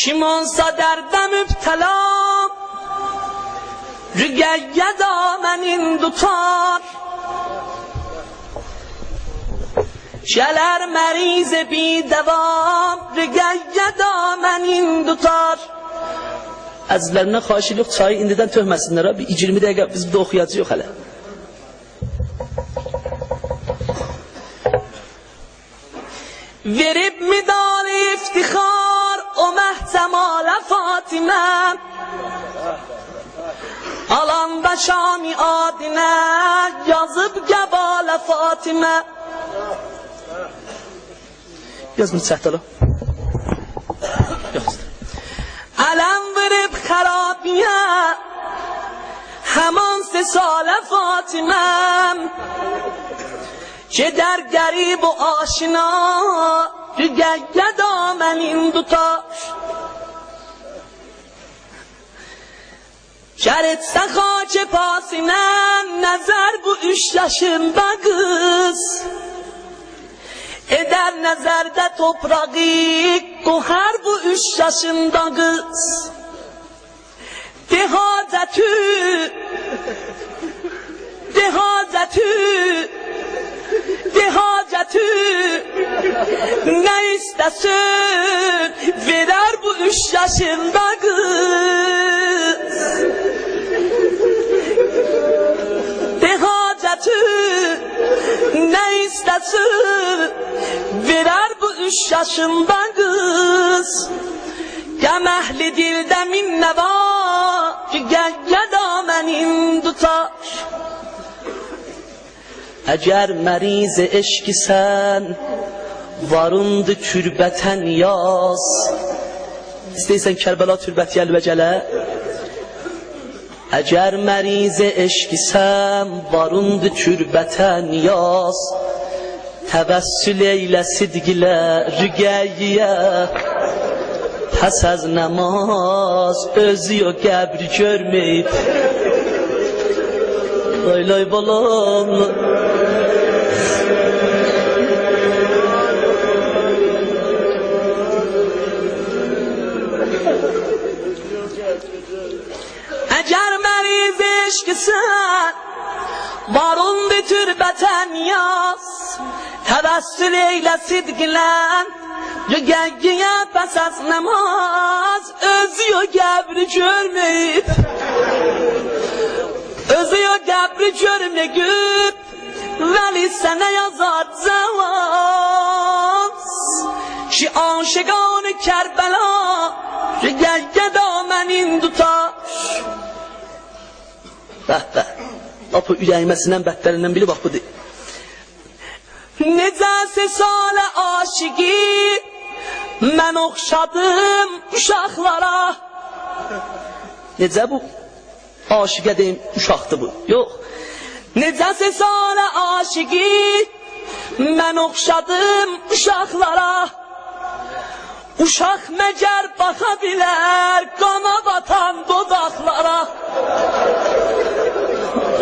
Kim olsa dərdə mübtəlam, rüqəyyə damənin tutar. Gələr məriz bidavam, rüqəyyə damənin tutar. Əzizlərimdən xahiş yox, çayı indidən töhməsinlər. Bir 20 dəqiqə biz burada oxuyacaq yox hələ. Verib midal iftixar o məhcəmalə Fatimə, alanda şami adinə yazıb qəbalə Fatimə. Yazmır çəhtələ. Ələm verib xərabiyə həman 3 salə Fatiməm, Gedər qərib o aşina, rüqəyyə damənin tutar. Kər etsə xaç pasinəm, nəzər bu 3 yaşında qız. Edər nəzərdə toprağı, qohər bu 3 yaşında qız. Dehazətü, nə istəsin, verər bu 3 yaşında qız. Dehazətü, nə istəsin, verər bu 3 yaşında qız. Qəm əhli dildə minnə var, rüqəyyə damənin tutar. Əgər məriz eşkisən, varındı türbətən yaz. İstəyirsən Kərbəla türbəti əlvəcələ. Əgər məriz eşkisən, varındı türbətən yaz. Təvəssül eylə sidqilə rüqəyyə, pəs az namaz özü o qəbri görməyib. Lay lay balam. Əgər məriz eşkisən, varındı türbətən yaz. Təvəssül eylə sidqilən, rüqəyyə pəs az namaz özü o qəbri görməyib. Özü o qəbri görməyib, vəli sənə yazar cavaz. Ki aşiqan-ı Kərbəla, rüqəyyə damənin tutar. Apı ürəyiməsindən bətlərindən biri bax budur. Necəsə salə aşiqi, mən oxşadım uşaqlara. Necə bu? Aşiqə deyim, uşaqdır bu. Yox. Necəsə salə aşiqi, mən oxşadım uşaqlara. Uşaq məgər baxa bilər, qana batan dodaqlara.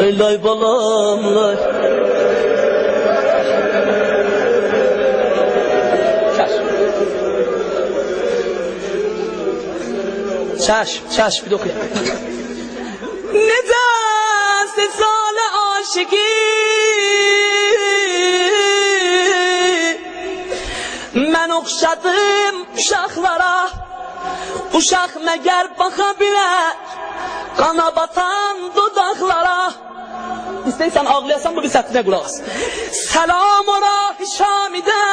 Ey lay balam, lay. Çəş, bir oxuyaq. Necəsə salə aşiqi, mən oxşadım uşaqlara. Uşaq məgər baxa bilər, qana batan dodaqlara. İstəyirsən ağlayasan bu bir səhvine qulaq as. Səlam ora Hişamidə,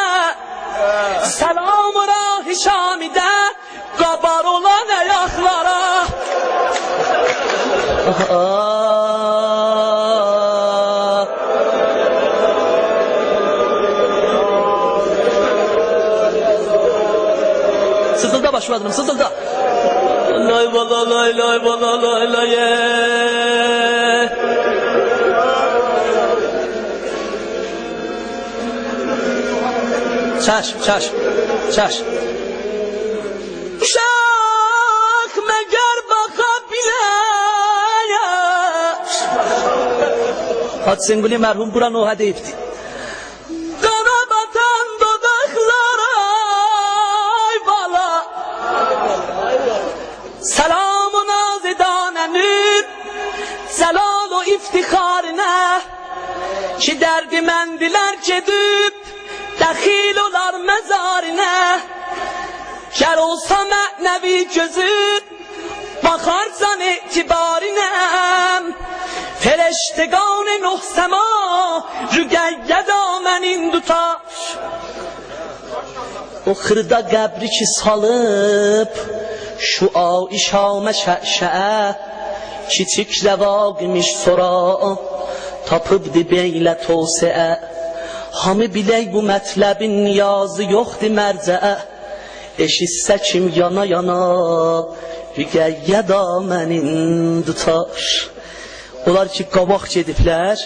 səlam ora Hişamidə, qabar olan əyaqlara. Sızılda başladım, sızılda. Lay bala lay lay bala lay lay. Çaş. Uşaq məgər baxa bilər. Hacı Senguli mərhum bura noha deyibdi. Qana batan dodaqlara, ay bala. سلام و ناز داننib Zelal o iftiharına Ki derdi mendiler gedib Dəxil olar məzarına Gər olsa mə'nəvi gözün Baxarsan etibarinem Fereştegan nuh sema Rügəyyə damənin tutar O xırda qəbri ki salıb Şu aişamə şəşəə Kiçik rəvaqimiş sonra Tapıbdı beylə tosiə Hamı bilək bu mətləbin niyazı yoxdur mərcəə Eşitsə kim yana yana Rügəyyə damənin tutar Onlar ki qabaq gediblər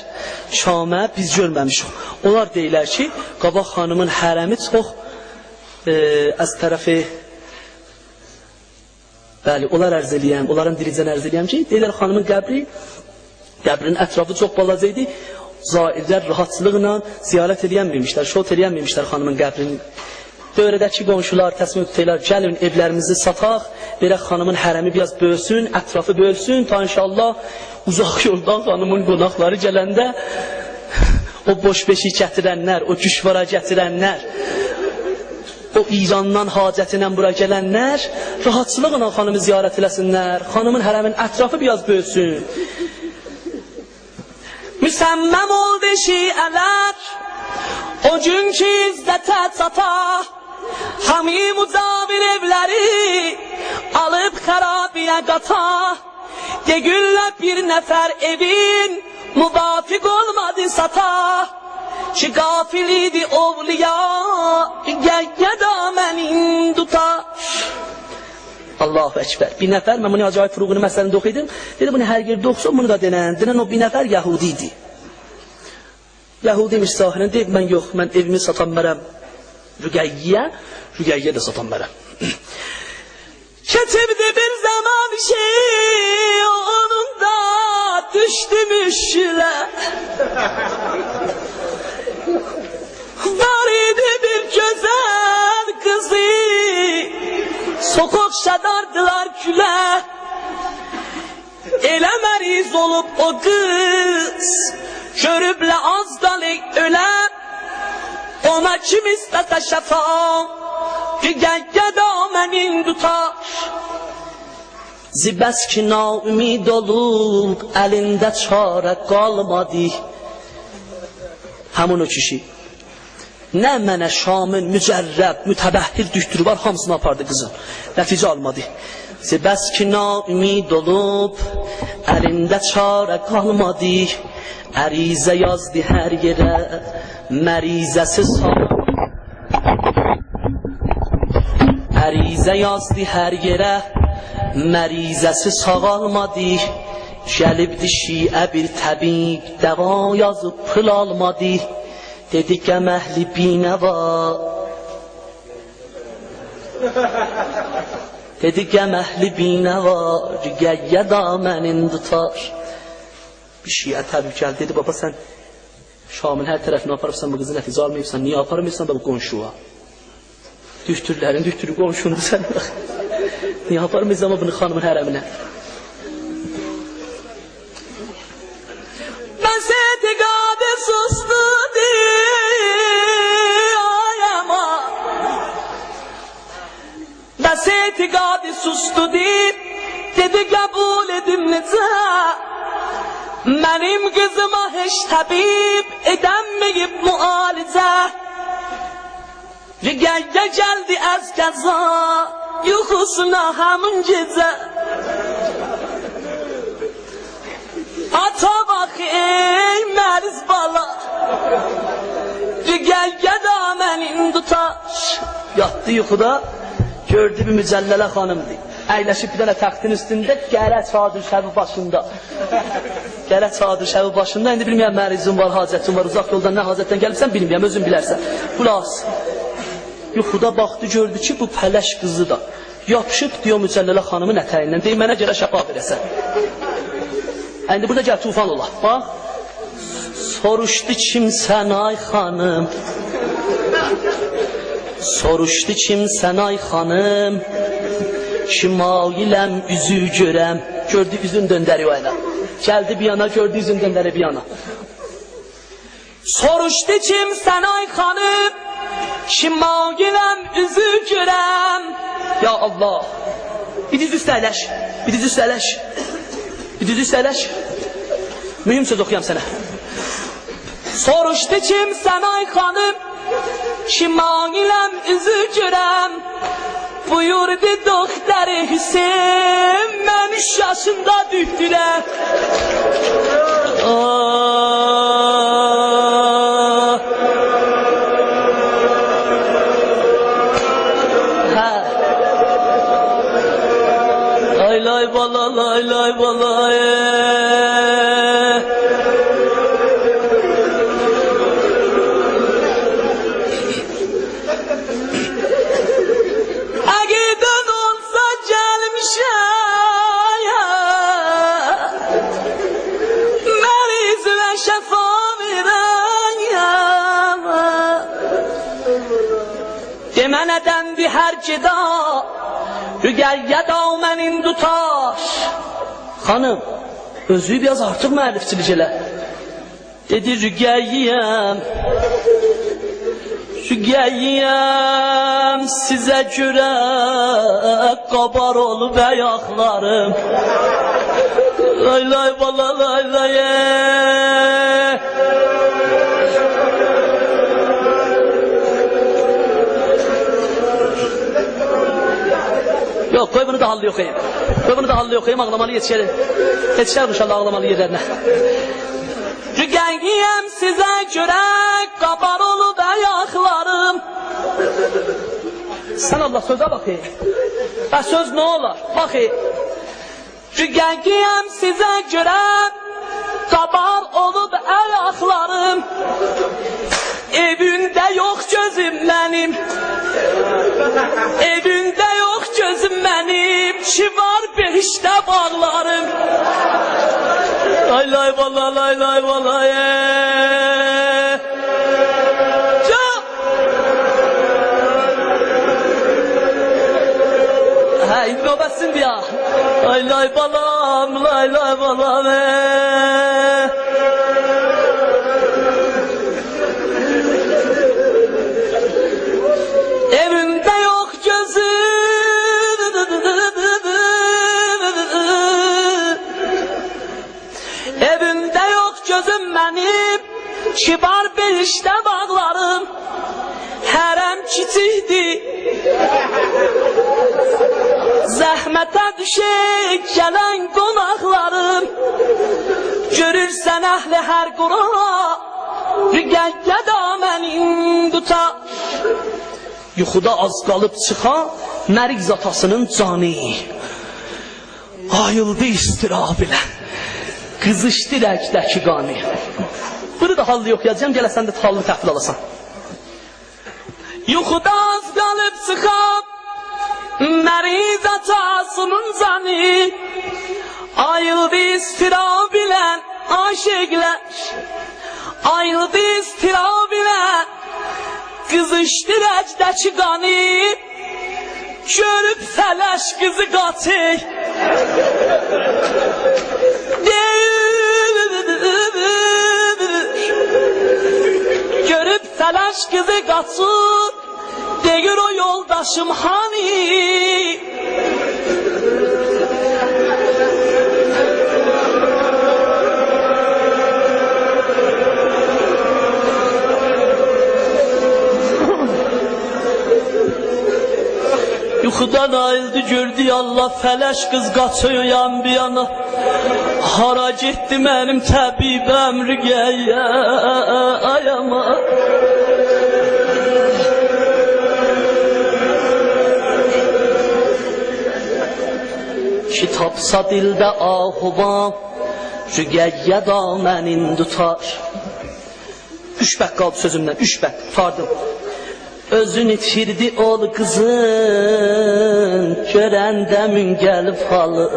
Şamə biz görməmişik Onlar deyirlər ki qabaq xanımın hərəmi çox Az tərəfi Bəli, onlar ərz eləyəm, onların diricən ərz eləyəm ki, deyirlər xanımın qəbrinin ətrafı çox balaca idi, zairlər rahatçılıqla ziyarət eləyənməmişlər, şot eləyənməmişlər xanımın qəbrini. Dövrədəki qonşular təsmin tutaylar, gəlin evlərimizi sataq, verək xanımın hərəmi biraz bölsün, ətrafı bölsün, ta inşallah uzaq yoldan xanımın qonaqları gələndə o boş beşik gətirənlər, o güşvara gətirənlər, o İrandan hacətinə bura gələnlər rahatçılıqla xanımı ziyarət eləsinlər, xanımın hərəmin ətrafı biraz bölsün. Müsəmməm oldu şiələr, o gün ki izzətə çata, hami mücavir evləri alıb xərabiyə qata, degüllə bir nəfər evin müvafiq olmadı sata. Ki gafil idi ovliya Rügəyyə damənin tutar Allahu Ekber. Bir nəfər, mən bunu acayip Furuğunu məsəlində oxuydum. Dedi bunu hər yerdə oxusun, bunu da denən. Denən o bir nəfər Yahudi idi. Yahudi imiş zahirən, deyib mən yox, mən evimi satan mərəm Rügəyyə, Rügəyyə də satan mərəm. Ketibdi bir zaman şey, onun da düşdümüşlə. Var idi bir güzel kızı, sokak şadardılar küle. Elə məriz olup o kız, görüble az dalık öle. Ona kim istese şəfa, Rügəyyə damənin tutar. Zibəs ki naümid olub, əlində çarə qalmadı. Həmin o kişi nə mənə Şamın mücərrəb, mütəbəhhir düşdürü var, hamısını apardı qızın. Nəticə almadı. Zibəs ki naümid olub, əlində çarə qalmadı. Ərizə yazdı hər yerə, mərizəsi Ərizə yazdı hər yerə, mərizəsi sağalmadı. Gəlibdi şiə bir təbib, dəva yazıb pıl almadı. Dedi qəm əhli binəva, dedi qəm əhli binəva, Rügəyyə damənin tutar. Bir şiə təbib gəldi, dedi baba sən Şamın hər tərəfini aparıbsan, bu qızı nəticə almayıbsan, niyə aparmıyorsan da bu qonşuğa? Düştürlərin, düştürü qonşundur sən. Niyə aparmıyorsan ama bunu xanımın hərəminə? Bəs etiqadı sustu Bəs etiqadı sustu deyib, dedi qəbul edim necə? Mənim qızıma heç təbib edəmməyib müalicə. Rügəyyə gəldi əz qəza, yuxusuna həmin gecə. Ata bax ey məriz bala, Rügəyyə damənin tutar. Yatdı yuxuda, gördü bir mücəllələ xanımdır. Əyləşib bir dənə təxtin üstündə, gələ çadır şəvi başında. Gələ çadır şəvi başında, indi bilməyəm mərizin var, hacətin var, uzaq yoldan nə hacətdən gəlibsən bilməyəm, özün bilərsən. Qulas. Yuxuda baxdı, gördü ki, bu pələş qızı da yapışıb diyor mücəllələ xanımın ətəyindən, deyim mənə görə şəfa verəsən. İndi burada gəl tufan ola, bax. Soruşdu kimsən ay xanım, soruşdu kimsən ay xanım, Şimaliləm üzü görəm. Gördü üzün döndəri o yana. Geldi bir yana, gördü üzün döndəri bir yana. Soruşdu kimsən ay xanım, şimaliləm üzü görəm. Ya Allah. Bir diz üstə əyləş. Bir diz üstə əyləş. Bir diz üstə əyləş. Mühüm söz oxuyam sənə. Soruşdu kimsən ay xanım, şimaliləm üzü görəm. Buyurdu doktoru Hüseyin, mən 3 yaşında düşdülər. Lay bala lay lay bala Agiden olsa gelmişem Meriz ve şefa vereyim Deme nedendi her cida Rügəyə mənim tutar. Xanım, özü biraz artıq müəllifçilik elə. Dedi rügəyiyəm sizə görə qabar olub əyaqlarım. Lay lay bala lay lay Yok, koy bunu da hallı okuyayım. Koy bunu da hallı okuyayım, ağlamalı yetişelim. Yetişelim inşallah ağlamalı yerlerine. Rügəyiyəm sizə görə qabar olub əyaqlarım. Sen Allah söze bakayım. Ha söz ne olar? Bakayım. Rügəyiyəm sizə görə qabar olub əyaqlarım. Evində yox gözüm mənim. Evində yox gözüm mənim. Ki var behişdə bağlarım. Lay lay bala lay lay bala Ha indi növbətsin ya. Lay lay balam lay lay balam Evimde yok gözüm Evimde yok gözüm benim Kibar bir işte bağlarım Hərəm kiçikdi Zəhmətə düşək gələn qonaqlarım Görürsən əhli hər qura Rügəyyə da mənim tutar Yuxuda az qalıb çıxan Məriz atasının canı Ayıldı istirab ilə Qızışdı rəqdəki qanı Bunu da hallı yoxlayacağım Gələsən də hallı təhvil alasan Yuxuda az qalıb çıxan Məriz atasının canı Ayıldı istirab ilə aşıqlər Ayıldı istirab ilə Qızışdı rəcdəki qanı Görüb fələş qızı qaçır Görüb fələş qızı qaçır Deyir o yoldaşım hani Yuxudan ayıldı gördü Allah fələş qız qaçıyor yan bir yana Hara getdi mənim təbibəm Rügəyyə ayama Kitapsa dildə ahuvam Rügəyyə da mənim tutar 3 bək qaldı sözümdən 3 bək tutardım Özünü itirdi ol qızın Görəndə min gəlib halı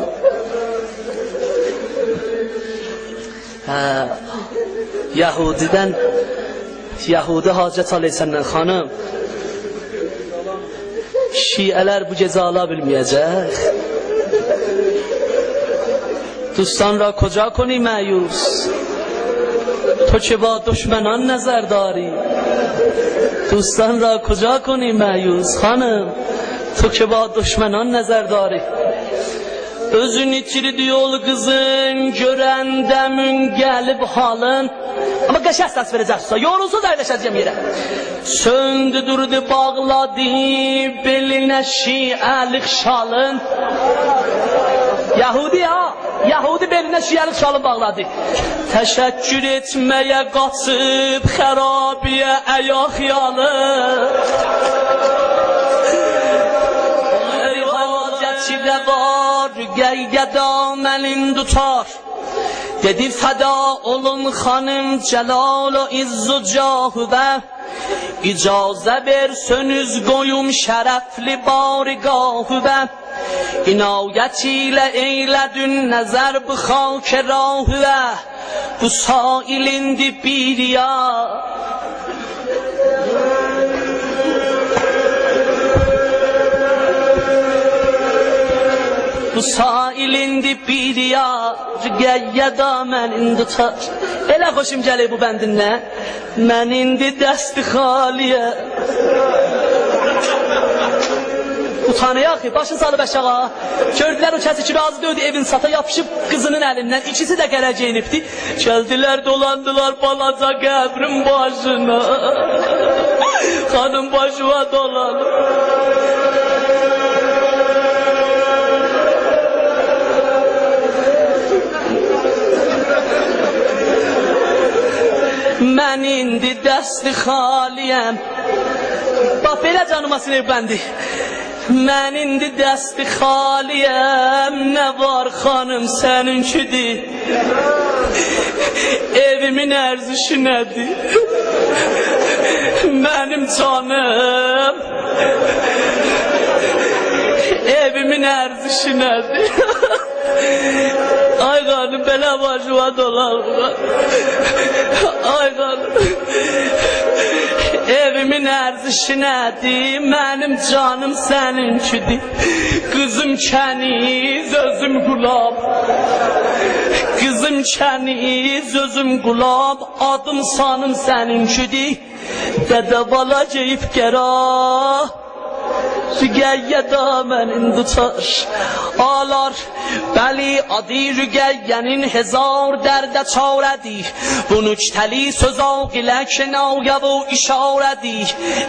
Yahudidən Yahudi hacət aley səndən xanım şiələr bu gecə ala bilməyəcək. دوستان را کجا کنی مایوس تو که با دشمنان نظر داری دوستان را کجا کنی مایوس خانم تو که با دشمنان نظر داری özünü itirdi yol kızın görəndə mün gəlib halın ama qəşəng səs verəcəksə yorulsuz əyləşəcəm yerə söndü durdu bağladı belinə şiəlik şalın Yahudi ha Yahudi belinə şiəlik şalın bağladı təşəkkür etməyə qaçıb xərabiyə əya xiyalı Çilə var gəyyə damənin tutar Dedi fəda olun xanım cəlal و izz و cah və İcazə versönüz qoyum şərəfli barigah və İnayət ilə eylədün nəzər bu xak rah və Bu sailindi bir ya Bu sailindi bir yar Gəyyə damənin tutar Elə xoşum gəlir bu bəndinlə Mən indi dəsti xaliyə Utanıyor ki başın salı aşağı Gördülər o kəsi ki razı döydü evin sata yapışıb Qızının əlindən ikisi də gələcəyinibdi Gəldilər dolandılar balaca qəbrin başına Xanım başıma dolanır Mən indi dəsti xaliyəm Bax belə canıma sinir bəndi Mən indi dəsti xaliyəm Nə var xanım səninkidir Evimin ərzişi nədir Mənim canım Evimin ərzişi nədir Ay qanım belə başıma dolar Ay qanım Evimin ərzişi nədir Mənim canım səninkidir Qızım kəniz özüm qulab Qızım kəniz özüm qulab Adım sanım səninkidir Dədə bala geyib gərah Rügəyyə damənin tutar Alar Bəli adı rügəyyənin Hezar dərdə çarədir Bu nüktəli söz ağilə Kenaya və işarədir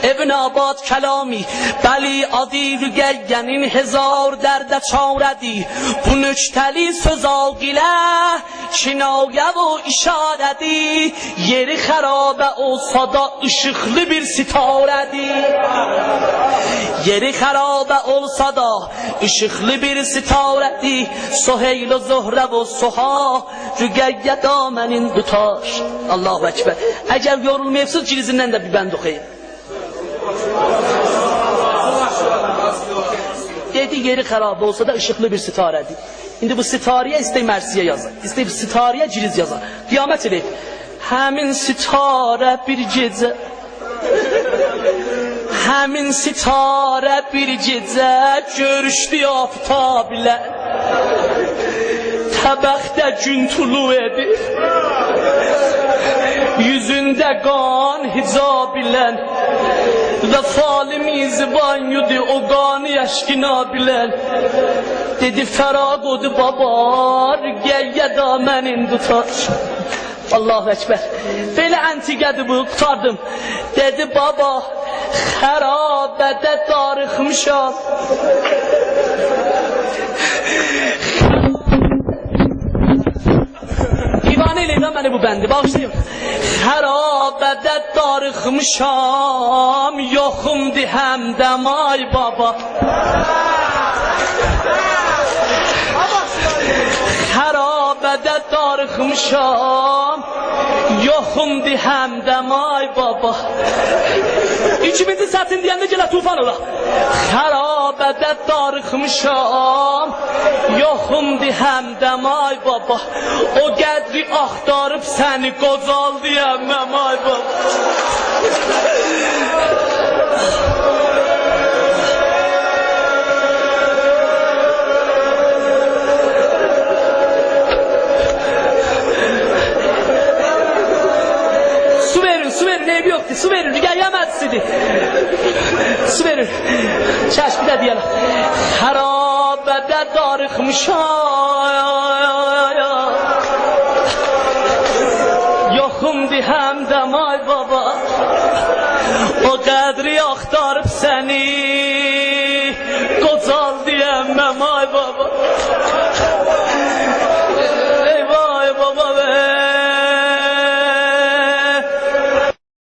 Evin abad kəlami Bəli adı rügəyyənin Hezar dərdə çarədir Bu nüktəli söz ağilə Kenaya və işarədir Yeri xərabə olsa da ışıqlı bir sitarədir Yeri xərabə olsa da ışıqlı bir sitarədir Soheyl و زهره و سوها Rügəyyə damənin tutar Allahu Ekber Əgər yorulmayıbsınız cilizindən də bir bənd oxuyun Dedi yeri xərabə olsa da ışıqlı bir sitarədir İndi bu sitarəyə istək mərsiyə yazar İstək sitarəyə ciliz yazar Qiyamət edib Həmin sitarə bir gecə Həmin sitarə bir gecə görüşdü aftab ilə Təbəxdə gün tulu edir Yüzündə qan hicab ilən Və falı mizban yudu o qanı yaşqina bilən Dedi fəraq odu babar Gəyyə damənin tutar Allahu Ekber Belə əntiqədir bu qutardım Dedi baba xərabədə darıxmışam İvanə eləyəm mənə bu bəndi bağışlayım Xərabədə darıxmışam Yoxumdi həmdəm ay baba Xərabədə darıxmışam Yoxumdi həmdəm ay baba 2000-ci sətin deyəndə gələ tufan ola Xərabədə darıxmışam Yoxumdi həmdəm ay baba O qədri axtarıb səni qocal deyəmməm ay baba idi, su verir, yemez idi. Su verir. Çeş bir de diyelim. Harabede darıkmış yoxumdi həmdəm ay baba. O qədri axtarıb səni